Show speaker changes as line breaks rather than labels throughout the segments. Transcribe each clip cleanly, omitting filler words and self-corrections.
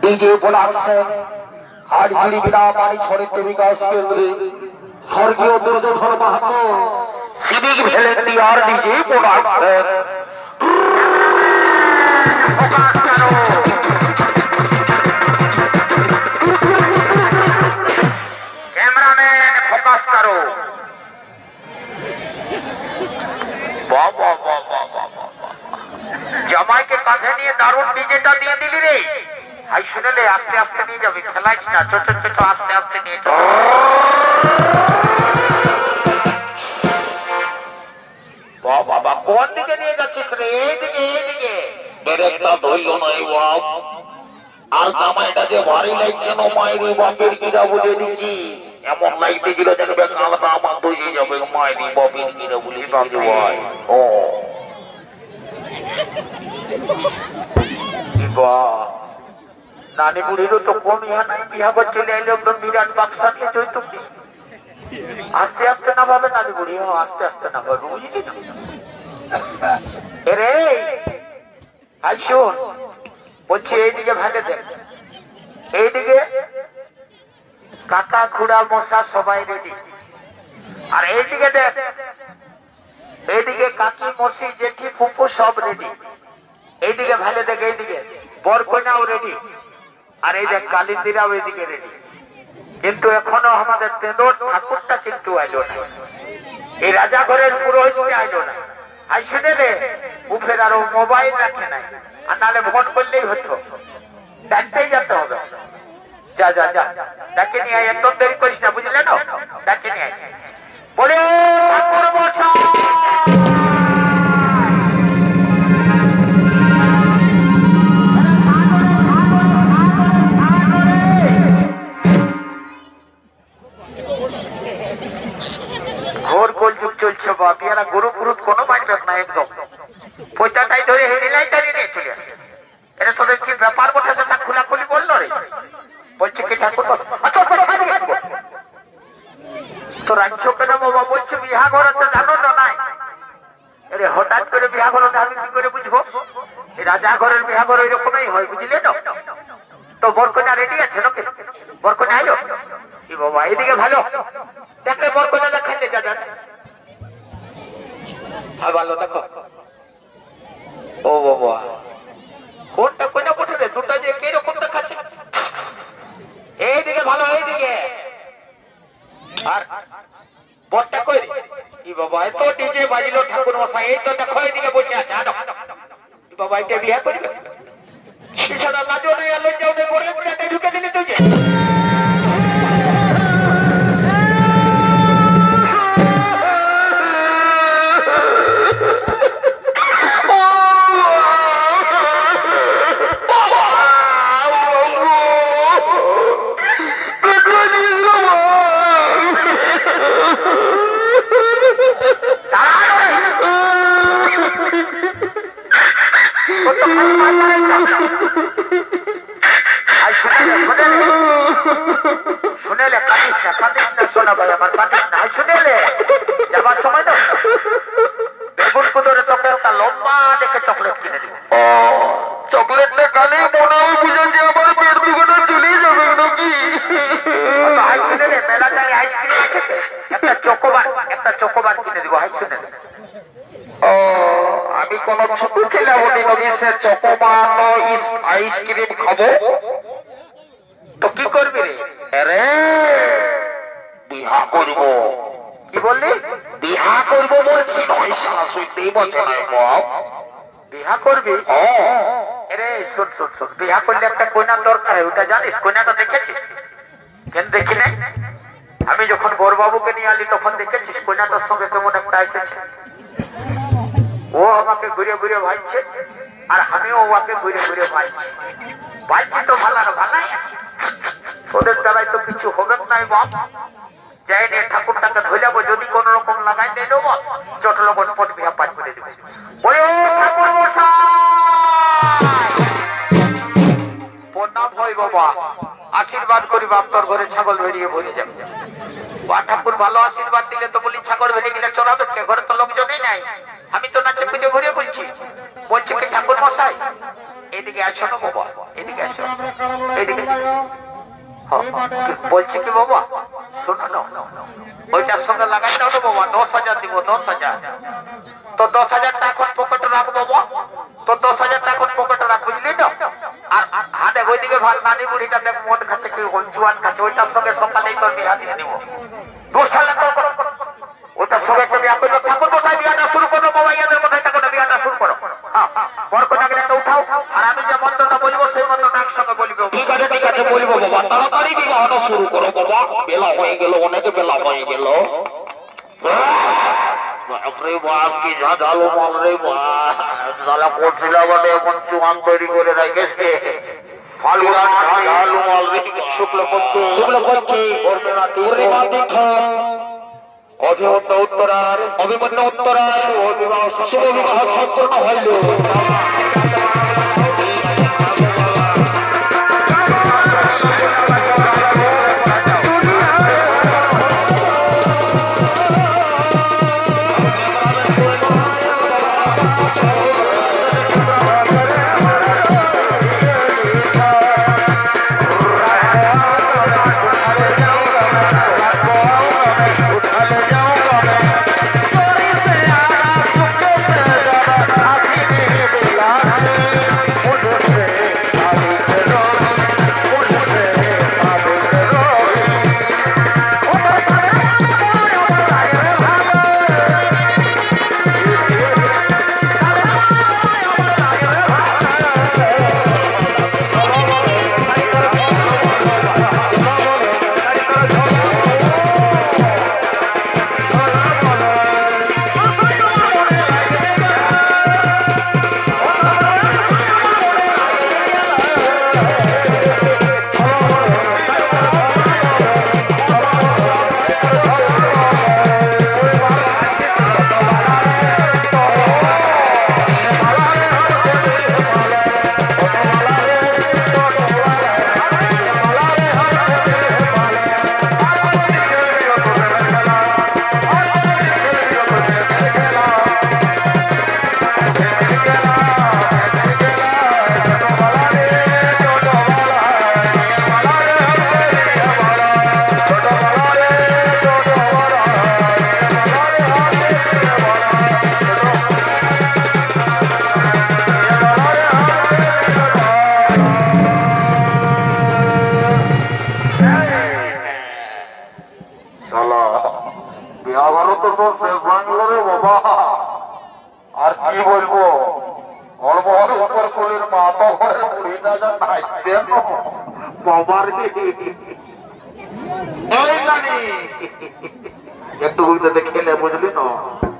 DJ production हाड़झिड़ी बिना पानी छोड़े तो विकास केंद्र स्वर्गीय Duryodhan Mahato civic volunteer DJ production cameraman focus करो। वाह वाह वाह वाह वाह जमाई के कांधे निये दारुण डीजेटा दिए दिली रे। हाई শুনে লে আস্তে আস্তে নিয়ে যাবে খেলাইছ না ছোট ছোট আস্তে আস্তে নিয়ে চল। বাহ বাবা কোন দিকে নিয়ে যাচ্ছিস রে? এইদিকে ব্রেকটা ধরলো না এই বাপ। আর জামাইটা যে ভারী লাগছে না মায়ের বাপের কিরা বলে দিচ্ছি এমন লাইতে গেলে দেখবে কালটা আমার বুঝে যাবে মায়ের বাপের কিরা বলে ভাবছে ভাই। ও বাহ नानी बुढ़ी तो कम यहाँ नहीं बिहा पर चले आए एकदम विराट बाक्सा के जो तुम आस्ते आस्ते ना भावे नानी बुढ़ी हो आस्ते आस्ते ना भावे बुझली ना अरे आज শুন বলছি এইদিকে ভালো দেখ এইদিকে কাকা খুড়া মশা সবাই রেডি আর এইদিকে দেখ এইদিকে কাকি মশি জেঠি ফুফু সব রেডি এইদিকে ভালো দেখ এইদিকে বর কন্যাও রেডি আর এই যে কালিন্দিরাও এদিকে রেডি কিন্তু এখনো আমাদের তেঁদুর ঠাকুরটা কিন্তু আইলো না এই রাজা ঘরের পুরোহিতটা আইলো না। আই শুনে রে উফের আরো মোবাইল রাখে নাই আর নাহলে ভোট করলেই হতো ডাকতেই যেতে হবে। যা যা যা ডাকে নিয়ে আয় একদম দেরি করিস না বুঝলে না ডাকে নিয়ে আয় বলে ঠাকুর মশাই চলছে বাপিয়ারা গরু পুরুত কোনো মানবে না একদম পয়সাটাই ধরে হেডলাইটারই নিয়ে চলে আসে। এটা তোদের কি ব্যাপার বটে সেটা খোলাখুলি বললো রে বলছে কি ঠাকুর তো রাজ্য কেন বাবা বলছে বিহা ঘর তো জানো না নাই আরে হঠাৎ করে বিহা ঘর আমি কি করে বুঝবো? এই রাজা ঘরের বিহা ঘর ওই রকমই হয় বুঝলে না। তো বরকন্যা রেডি আছে নাকি? বরকন্যা আইলো কি বাবা এইদিকে ভালো দেখলে বরকন্যা দেখাইতে যা যা ভালো দেখো ও বাবা কোনটা কোনটা কোঠে রে দুটা যে কিরকম দেখাচ্ছে এইদিকে ভালো এইদিকে আর বটটা কই রে কি বাবা এত ডিজে বাজিলো ঠাকুর মশাই এই তো দেখো এইদিকে বসে আছে আনো কি বাবা এটা বিয়ে করবে সেটা লাজো নাই আলো যাও নে পরে পেটে ঢুকে দিলি তুই যে শুনেলে কাটিস না শোনা ভাই আমার কাটিস না শুনেলে যাবার সময় তো বেগুন কুদরে তোকে একটা লম্বা দেখে চকলেট কিনে দিব। চকলেট না কালে মনে বুঝেছি আমার পেট দুখানা চলে যাবে নাকি হাই শুনেলে মেলা যায় আইসক্রিম রেখেছে একটা চকোবার কিনে দিব হাই শুনেলে। ও আমি কোন ছোট ছেলে বলি নবী সে চকোবার আইসক্রিম খাবো তো কি করবি রে? আরে বিহা করব। কি বললি? বিহা করব বলছি নয় শালা শুনতেই বলছে না বাপ বিহা করবি? আরে শোন শোন শোন বিহা করলে একটা কন্যা দরকার ওটা জানিস? কন্যাটা দেখেছিস? কেন দেখি নাই? আমি যখন বড়বাবুকে নিয়ে আলি তখন দেখেছিস কন্যাটার সঙ্গে কেমন একটা এসেছে ও আমাকে ঘুরে ঘুরে ভাইছে আর আমিও ওকে ঘুরে ঘুরে ভাইছি তো ভালো ভালাই আছে ওদের দ্বারাই তো কিছু হবে নাই বাপ। যাই নিয়ে ঠাকুরটাকে ধৈলাবো যদি কোন রকম লাগাই দিয়ে দেবো চট লগন পট বিহা পাঠ করে দেবো। ওরে ঠাকুর মশাই প্রণাম হয় বাবা আশীর্বাদ করি বাপ তোর ঘরে ছাগল বেরিয়ে ভরে যাবে। ঠাকুর ভালো আশীর্বাদ দিলে তো বলি ছাগল ভেঙে গেলে চড়াবে কে? ঘরে তো লোকজনই নাই, আমি তো নাচে খুঁজে ঘুরে বলছি। বলছে কি ঠাকুর মশাই এদিকে আসো না বাবা, এদিকে আসো, এদিকে। বলছে কি বাবা শোনো না, ওইটার সঙ্গে লাগাই দাও না বাবা, 10,000 দিব, 10,000। তো 10,000 টাকা এখন পকেটে রাখ বাবা, তো 10,000 টাকা এখন পকেটে রাখ, বুঝলি তো? আর হাতে ওইদিকে ভাল নানি বুড়িটা দেখ মদ খাচ্ছে কি জুয়ান খাচ্ছে, ওইটার সঙ্গে সকালেই তোর বিয়া দিয়ে দিব। 2 সালে তোর ওইটার সঙ্গে একটা বিয়া করবো। ঠাকুর কোথায় বিয়াটা শুরু করবো বাবা, ইয়াদের কোথায় ঠাকুর বিয়াটা শুরু করো। বর কোথাকে একটা উঠাও, আর আমি যে মন্ত্রটা বলবো সেই মন্ত্রটা একসঙ্গে বলবো।
ঠিক আছে বলবো বাবা, তাড়াতাড়ি বিবাহটা শুরু করো বাবা, বেলা হয়ে গেল, অনেক বেলা হয়ে গেল। বাপরে বাপ কি ঝাঁঝালো মাল রে বাপ, সালা করছিলা বলে এখন চুয়ান তৈরি করে রেখেছে। ফালগুলান ঝাঁঝালো মাল রে, শুক্লপক্ষে পূর্ণিমা তিথি, অভিমন্যু উত্তরার শুভ বিবাহ সম্পূর্ণ হইল। আর কি বলবো, উপর কুলির মাথা ঘরে বুড়িটা যা নাচছে বাবার একটু বুঝতে খেলে বুঝলি না,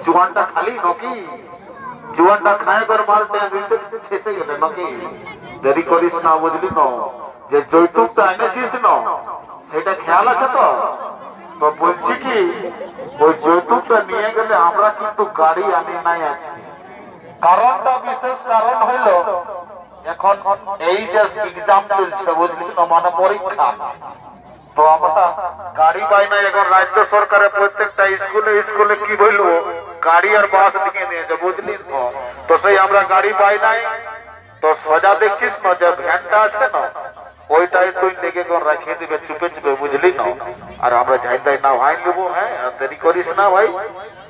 জুয়ানটা খালি নাকি, জুয়ানটা খায় তোর মালটা খেতে গেলে নাকি। দেরি করিস না বুঝলি না, যে যৌতুকটা এনেছিস না এটা খেয়াল আছে তো? তো বলছি কি ওই যৌতুকটা নিয়ে গেলে আমরা কিন্তু গাড়ি আনি নাই আছি। কারণটা বিশেষ কারণ হইল এখন এই যে এক্সাম চলছে বুঝলি না, মানে পরীক্ষা, তো আমরা গাড়ি পাই না। এখন রাজ্য সরকারের প্রত্যেকটা স্কুলে কি বলবো গাড়ি আর বাস দিয়ে নিয়েছে বুঝলি তো, সেই আমরা গাড়ি পাই নাই। তো সোজা দেখছিস না যে ভ্যানটা আছে না, ওইটাই তুই লেগে রাখিয়ে দিবে চুপে চুপে বুঝলি না। আর আমরা যাই না ভাই নেবো, হ্যাঁ দেরি করিস না ভাই,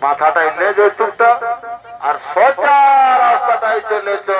মাথাটা এলে যৌতুকটা আর সোজা রাস্তাটাই চলে তো।